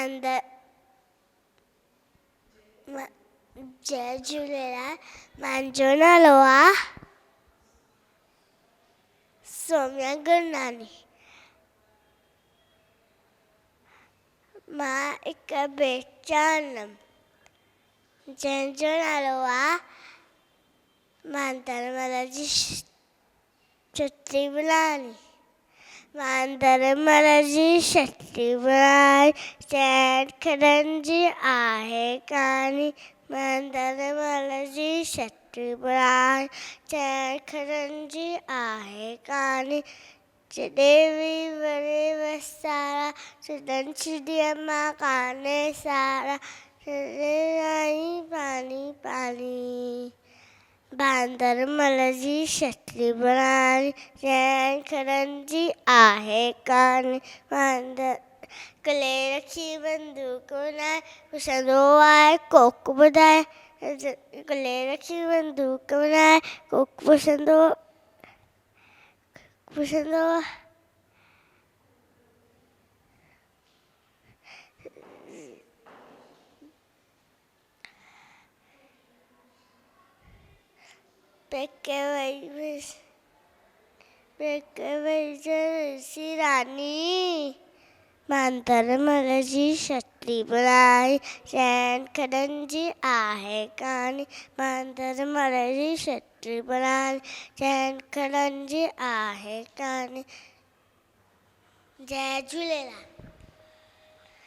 मंदर जय झूलेलाल। मुंहिंजो नालो आहे सौम्या गुरनानी। मां हिकु बेटा आहियां जंहिंजो नालो आहे मांदरमल जी छटी बुलानी। मांदरमल जी छटी बुलानी चइनि खड़नि जी आहे कहानी। मांदरमल जी छटी बुलानी चइनि खड़नि जी आहे कहानी। देवी बड़े वसारा सुदन छिड़िया मां काने सारा आई पानी पानी। मांदरमल जी छटी बुलानी चइनि खड़नि जी आहे कहानी। कुले रखी बंदूक बनाए पुछंदो आहे कोक ॿुधाए। कुले रखी बंदूक बनाए कोक पुछंदो पेके वई सी रानी। मांदरमल जी छटी बुलानी चइनि खड़नि जी आहे कहानी। मांदरमल जी छटी बुलानी चइनि खड़नि जी आहे कहानी। जय झूलेलाल।